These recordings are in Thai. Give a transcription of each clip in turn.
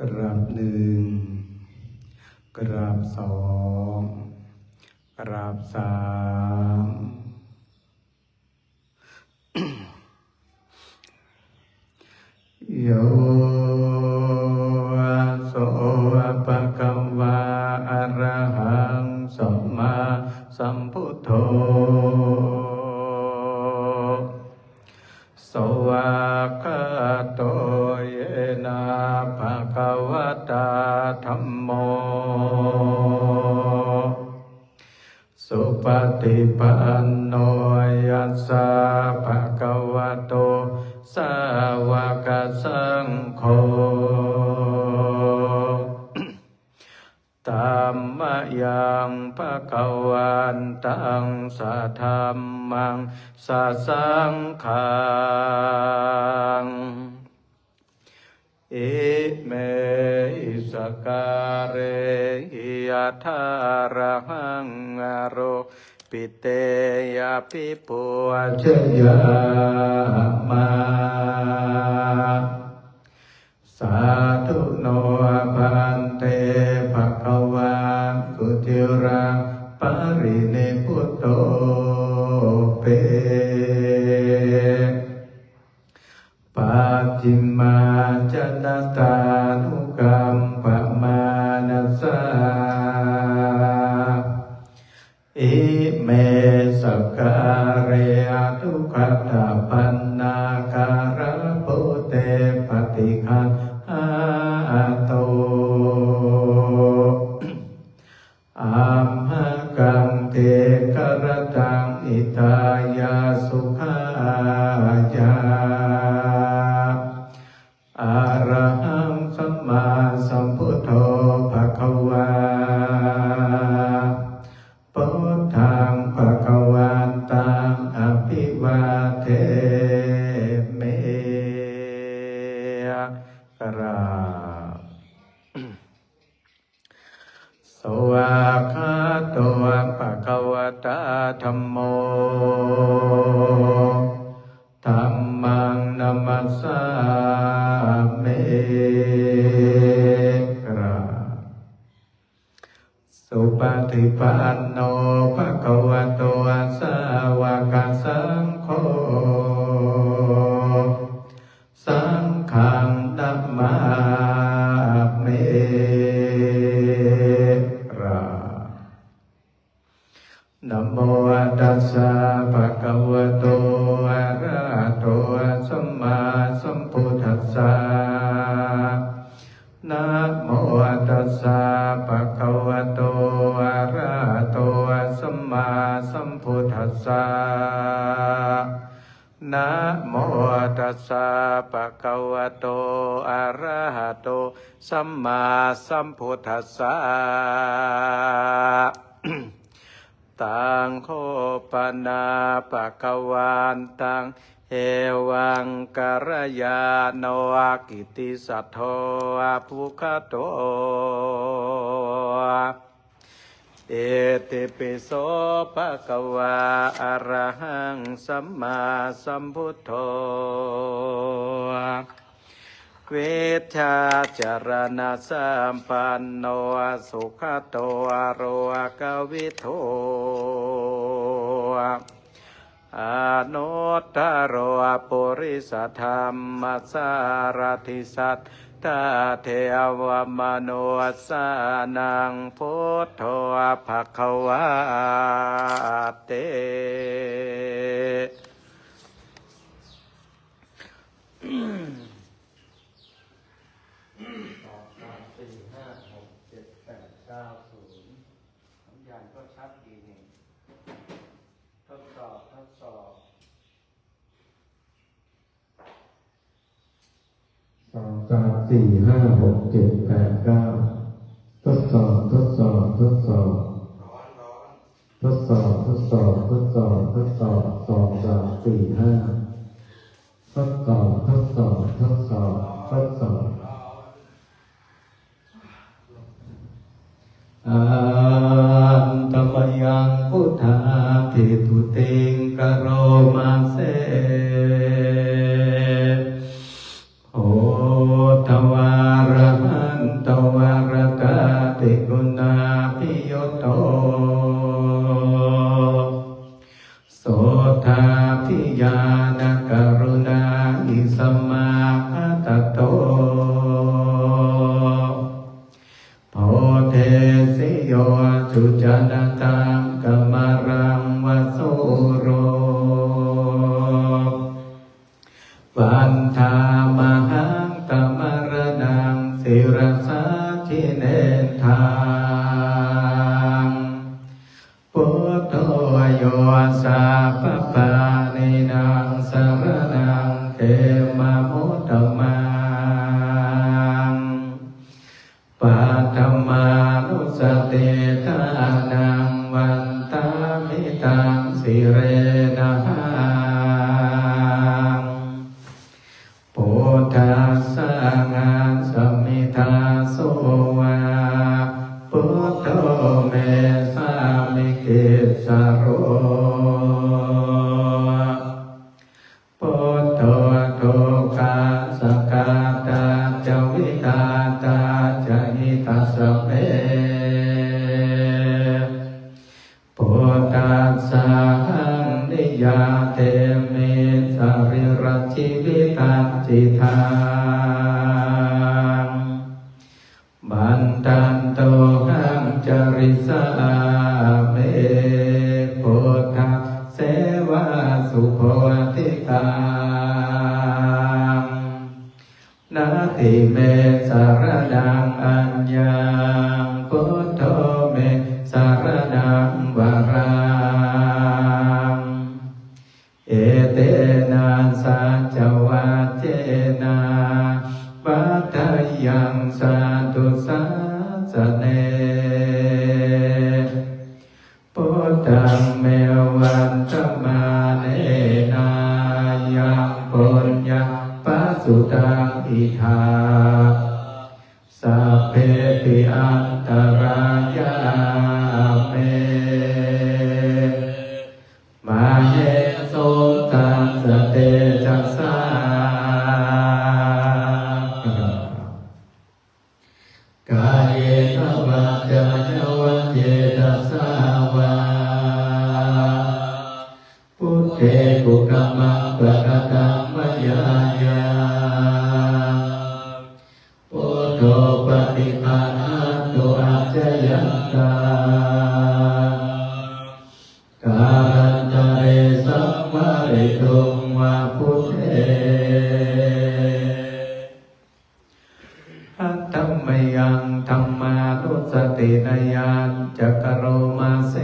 กราบหนึ่งกราบสองกราบสามโยโสภะคะวะอะระหังสัมมาสัมพุทโธสวากขาโตเยนะภะคะวะตาธัมโมสุปฏิปันโนยัสสะภะคะวะโตสาวกสังโฆธัมมยังภะคะวันตังสัทธัมมังสัสสังฆังอิเมหิสการเรหิยะทาระหังอโรปิเตยะปิปุชยามะสาธุโนภันเตภคะวังสุติรังปรินิพพุตโตเปปัจจิมาจนตานุกัมปมานัสสะอิเมสักการะทุกขตาปันนาการะโปเตปฏิคันอาโตอัมหกังเทกรตังอิทายาสุขายาอะระหังสัมมาสัมพุทโธภคะวาพุทธังภคะวันตังอภิวาเทเมกราบสวากขาโตภะคะวะตาธัมโมธัมมังนัมมัสสามิกราบสุปฏิปันโนภะคะวะโตสาวกสังโฆสังฆังนัมมามินะโมตัสสะภะคะวะโตอะระหะโตสัมมาสัมพุทธัสสะนะโมตัสสะภะคะวะโตอะระหะโตสัมมาสัมพุทธัสสะนะโมตัสสะภะคะวะโตอะระหะโตสัมมาสัมพุทธัสสะตังโคปนาภะคะวันตังเอวังกัลยาโนกิตติสัทโธภุคโตเอติปิโสภะคะวะอะระหังสัมมาสัมพุทโธเวชาจารณะสัมปันโนสุขโตโรกวิโทอนุตตโรปุริสธรรมสารทิสัทธาเทวมโนสานังพุทโธภควาเต2 3 4 5 6 7 8 9ทดสอบทดสอบทดสอบทดสอบทดสอบทดสอบทดสอบ2 3 4 5ทดสอบทดสอบทดสอบทดสอบอันตมยังพุทธาภิทุติงกโรมาเสโอทวารหะ จนตังกัมมรังวโสโรวันธามหังกัมมรณังศิรสาทิเนทังพุทโธโยสาปปานินางสรณังเขมะมุตตมังปัตมานุสติทานังวันตามิตังสิเรนะหังพุทธัสสะงัสสมิทาโสวาพุทโธเมสามิกิสสโรพุทโธทุกขาสกาตาจวิตาตาจหิตัสสะเมพุทธัสสะหังนิยาเตมิสริรชีวิตังจิตังบันตันโตหังจริสาเมพุทธเสวะสุโพธิกังนาทิเมสารนังอัญญังพุทโธเมสารนังวรังเอเตนะสัจจวัจเจนะปัฏฐยังสันตุสัสเนพุทธังเมวันตมาเนนายังปุญญปัสสุตังอิทาสัพเพปิอันตรายาเมมาเหโสตัสสะเตจัสสากายเยนวัจจะวัจเจตัสสาวาพุทเทกุกมะปะกะตัมมยายาพุทโธปฏิปันนะโตอาจยันตากาลันตะเรสัมมาริตุงวาพุทเทอัตตมยังธัมมานุสตินายัญจักโรมาเส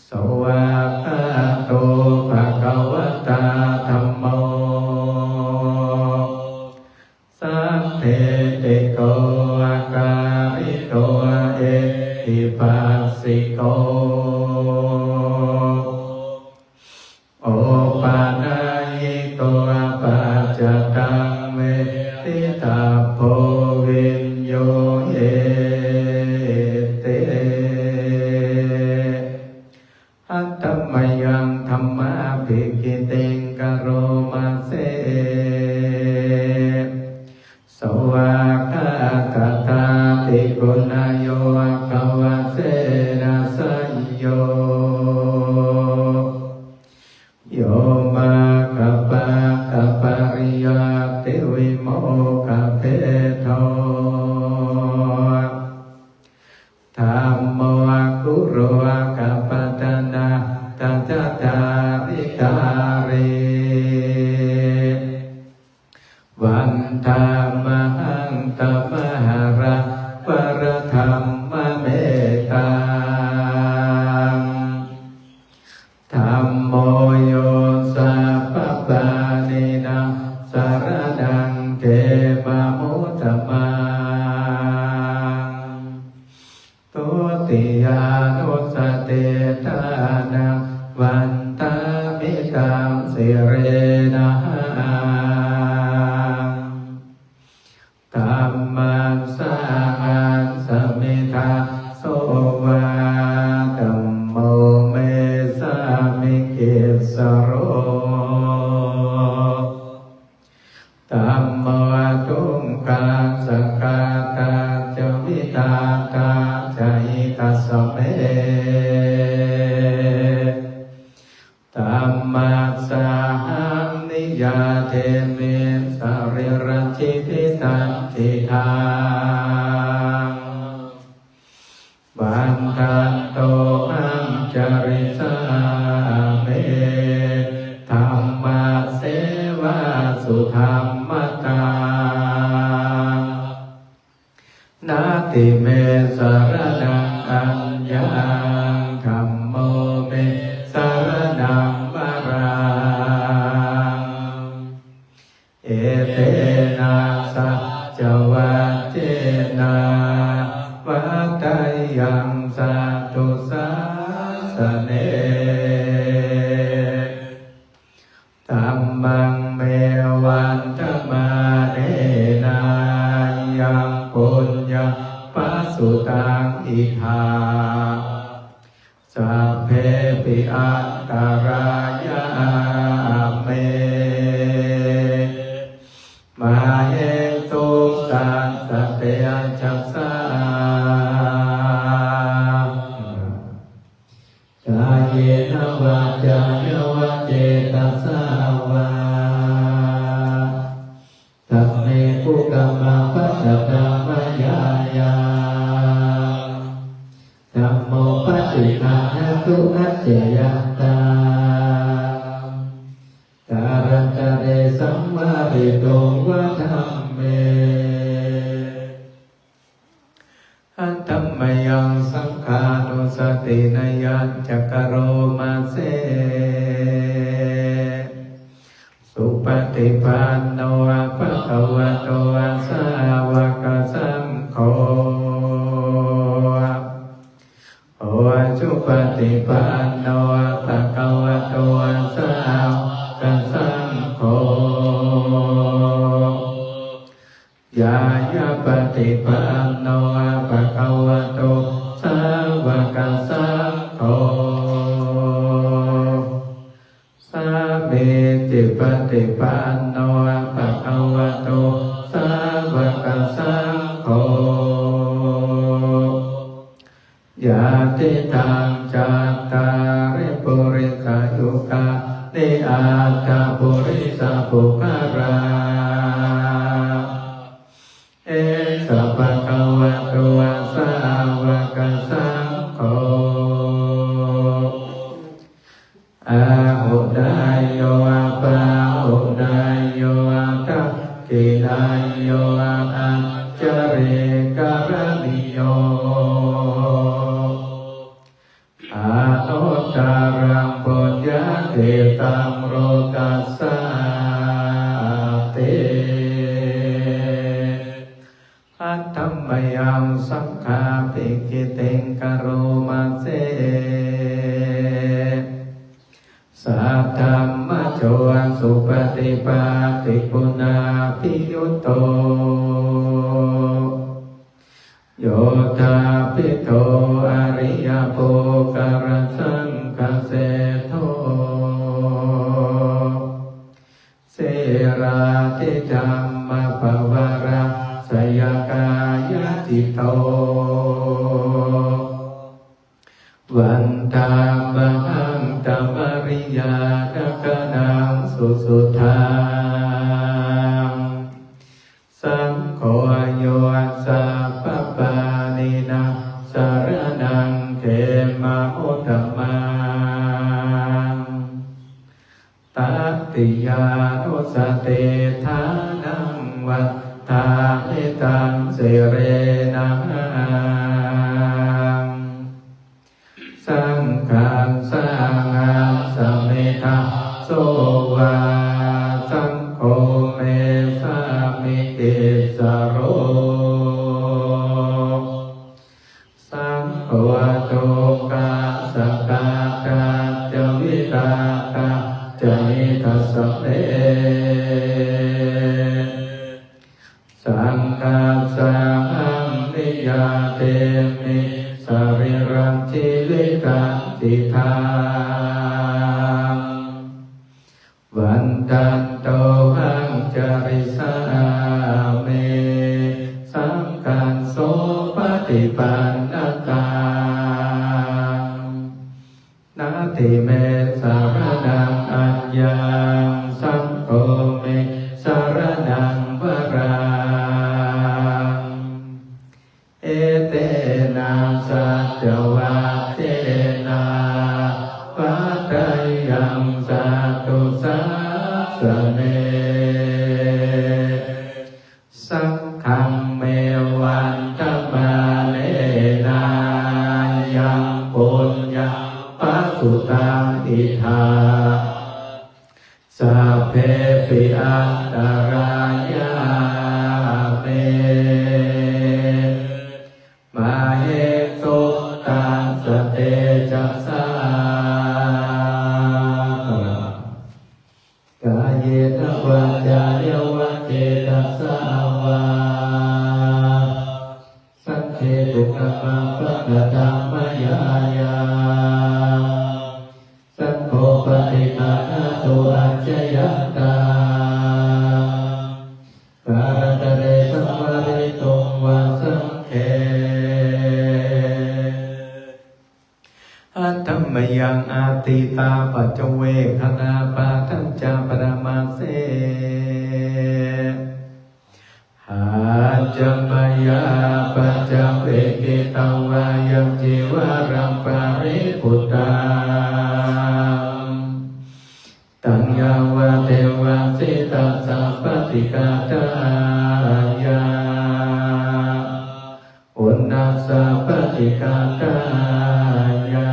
สวากขาโตภะคะวะตาธัมโมสัพเพเตโกอาการิโกเอหิปัสสิโกโอปานายิโกอาปัจจตังเวทิตาโพวิญโยเยเตอัตตมยังธัมมาภิกขิติงกโรมาเสสวากาตตาติกุณโยกวะเสนะสัญโยโยมาคปะกปริยติวิโมกเปโทธัมโมกุโรกัปปตนะตัจจาริการิวันธามหังตมหาระปรธัมมเมตังธัมโมโยสัพพปานินังสารนังเขมะมุตตมังตุติยานุสติทานังวันตามิตังสิเรนะหังธัมมัสสะหังสมิทาโสวาธัมโมเมสามิกิสสโรธัมโมทุกขาสกาตาจวิตาตาจหิตัสสะเมธัมมัสสะหังนิยาเทมิสริรชีวิตังทิทัง ทันโตอังจริสาเมธัมมาเสวาสุธรรมตานาติเมสารนังอัญญังธัมโมเมสารนังวรังเอเตนะสัจจวัจเจนะวัตถยังสัตตุสัสสเนธัมมังเมวันธมาเนนะยังปุญญปัสสุตังอิทาสัพเพปิอันตรายาเมมาเอตุสันสเตจัสสากายเยนวาจายวะเจตัสสาวาสัพเพปุกขมังปัสสะธรรมยายาธัมโมปฏิคันหตุอัจเจยัตตาการันตเรสัมมาริโตวะธัมเมอัตถัมมยังสังฆานุสตินายัญจักโรมาเสสุปฏิปันโนภะคะวะโตสาวกสังโฆโอจุปฏิปันโนภะคะวะโตสาวกสังโฆยายาปฏิปันโนภะคะวะโตสาวกสังโฆสามีจิปฏิปันโนภะคะวะโตสาวกสังโฆญาติทังจัตตาริปุริสายุกะนิอาตาปุริสปุคาราเอสะภะคะวะโตสาวกสังโฆอาหุดายโยอาปาหุดายโยอาทักขินายโยอาอัญจเรการณิโยอาโนตารังปุญญาเทตังโรกัสสาเตอัตถัมมยังสังฆาภิกขิเตงกโรมาเสสัทธัมมะโชสุปฏิปัติปุณาภิยุตโตโยธาภิโตอริยโภคารสังฆเสโทเสราติธัมมะภวราสยกายติโตวันธามหังตัมริยาทกนังสุสุทังสังโฆโยสัพพปานินาสารนังเขมาอุตตมังตัตติยานุสเตทานังวัฏฐานิตังเสเรนังสังฆังสังฆังสเมธาโสวาสังโฆเมสามิติสโรสังโฆโตกาสกาตาจวิตาตาจนิทัสสเนสังฆังสังฆังนิยาเตมิสริรังชีวิตังติทางวันตันโตหังจริสาเมสังฆังโสปฏิปันนตังนาติเมสารนังอัญญังสังโฆเมสารนังวรังเอเตนะสัจจวั เพปิอันตรายาเมมาเหตุตังสเตจัสสากายเยนะวาจายวะเจตัสสาวาสังเขตุกะมังปะกะตัมมยายาสังโฆปฏิภาณตุอัจฉยตาการตะเรสัมวะเรตุงวาสังเขอัตถมยังอาติตาปัจจเวคณาปาทัญจาปรมาเสหาจมยาปัจจเวกิตวายังจิวารังปาริปุตตังตัญญาวะเทวะสิตัสสะปฏิกาตายาอุณนัสสะปฏิกาตายา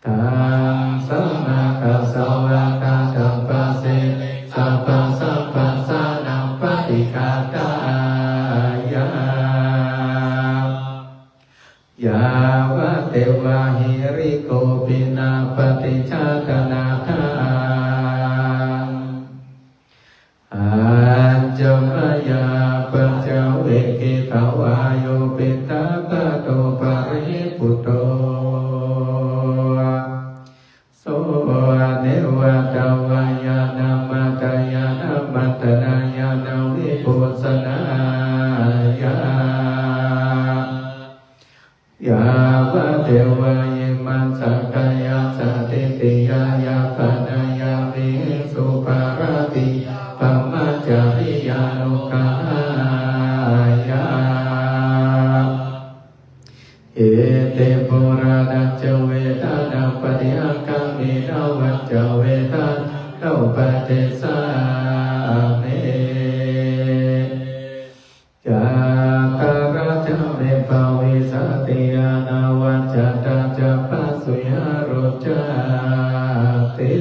ตังสัมมากัสสวะกาตัมปัสสิสัพพะสัพพะสานังปฏิกาตายายาวะเทวะหิริโกปินาปฏิชาตนาทานอัจจมยาปัจจเวกิตวาโยปิตาปะโตปริปุตโตโสเนวะตวายานามัตยานามัตนายานาวิปุสนายายาวะเทวะเยมัสสะกายาสติติยายาปนายาวิสุปารติปัมมัจจริยานุกายาเอเตปุรานัจเวทานาปฏิอาคามินาวัจเวทานาปฏิสาเมจาการะจเมภาวิสติยานาวัจตาจะปัสสุยารุจาติ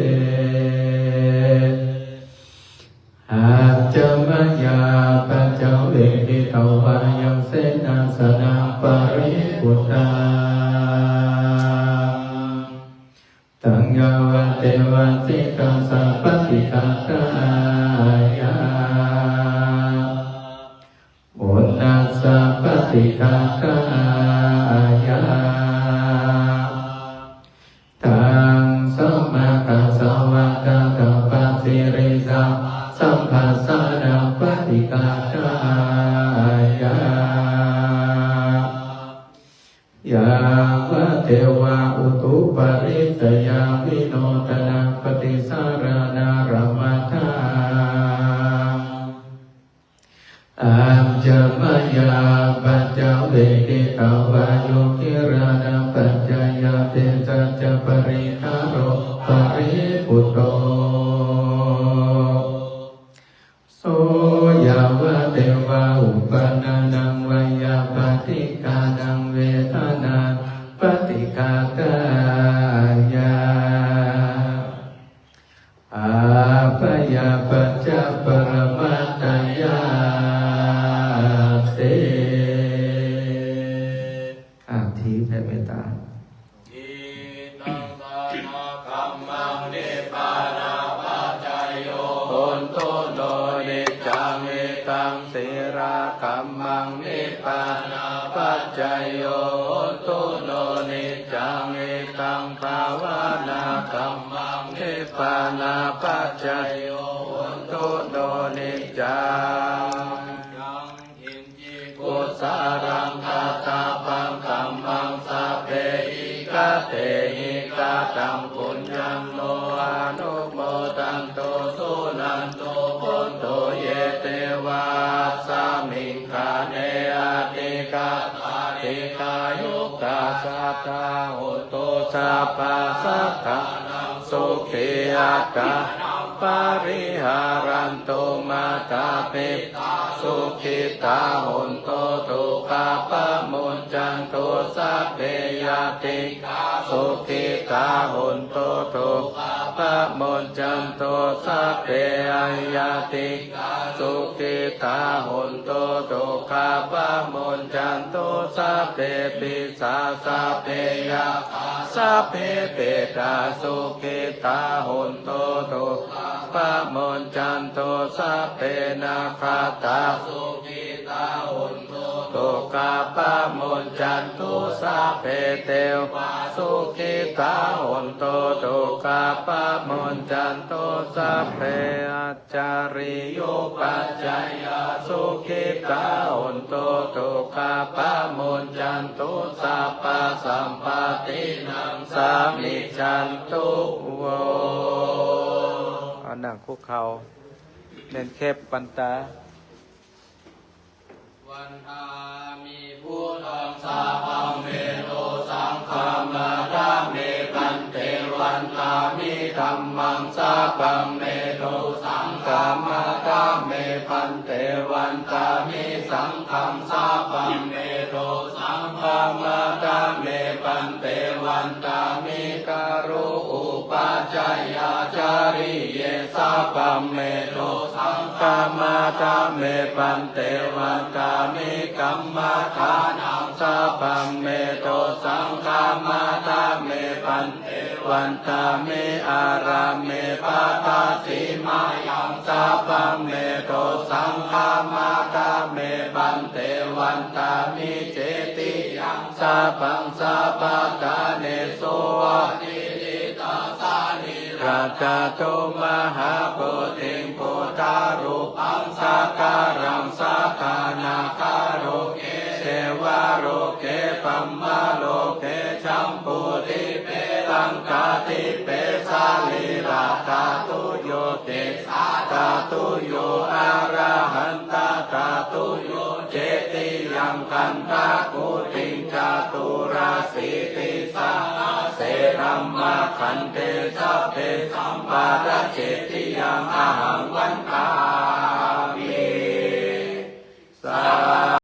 อาจมยาปัจจเวกิตวายังเสนาสนะปริปุตตังตัญญาวะเทวะสิตัสสะปฏิฆาตายาอุณนัสสะปฏิฆาตายาตังสัมมากัสสวะกาตัมปัสสิริสัมสัมภัสสะนังปฏิฆาตายายาวะเทวะอุตุปริสยาวิโนตนะปฏิสารณารมัฏฐาอัจจมยาปัจจเวกิตวาโยกิรานะปัจจยาเตสัจจปริคาโรปริปุตโตโสยาวะเทวะอุปนานังวายาปฏิกานังเวทนาปฏิกาตายาอาปยาปัจจปรมัตถยาเตอาทิแผ่เมตตาอิตังสานาคัมมังนิพพานาปัจจโยโหนโตโนนิจังเอตังสิราคัมมังนิพพานาปัจจโยโหนโตโนนิจังเอตังภาวนาคัมมังนิพพานาปัจจโยโหนโตโนนิจังกุสารังคาตาปังกัมมังสัพเพหิกะเตหิกะตังปุญญังโนอนุโมทันโตสุนันโตพุนโตเยเตวาสามิงคาเนอาติกาตาติกายุกาสัทธาหุโตสัพพะสัทธานังสุขีอัตตาปาริหารันโตมาตาปิตา สุขิตาหุนโตทุกขาปะมุญจันโตสัพเพยติสุขิตาหุนโตทุกขาปะมุญจันโตสัพเพยติสุขิตาหุนโตทุกขาปะมุญจันโตสัพเพปิสาสัพเพยาสัพเพเปตาสุขิตาหุนโตทุกขาปะมุญจันโตสัพเพนาคาตาสุขิตาหุนโตทุกขาปะมุญจันโตสัพเพเตวะสุขิตาหุนโตทุกขาปะมุญจันโตสัพเพอาจาริโยปัจจยสุขิตาหุนโตทุกขาปะมุญจันโตสัพพสัมปตินังสามิจันตุโวเอานั่งคุกเข่าเน้นเข็บปันตาวันทามีผู้ทองสาพังเมโตสังฆามาตาเมปันเตวันทามิธัมมังสาพังเมโตสังฆามาตาเมปันเตวันทามิสังฆังสาพังเมโตสังฆามาตาเมปันเตวันทามิการุอุปัจจยาจาริเยสาพังเมโตสังฆามาตาเมปันเตวันทามิกัมมาทานังสาพังเมโตสังฆามาตาเมปันเตวันทามิอาราเมปาตาสีมายังสาพังเมโตสังฆามาตาเมปันเตวันทามิเจติยังสาพังสาปะกาเนโสติลิตาสานิราชโตมหาโพธิโพธารูปังสักการังสักขานาคาโรเกเทวาโรเกปัมมาโลเกชัมปุติเปตังกาติเปสาลิราตาตุโยเกสาตาตุโยอาราหันตาตาตุโยเจติยังกันตากุติงจาตุราสีติสาเสรัมมาคันเตสัพเพสัมปาระเจติยังอาหังวันตา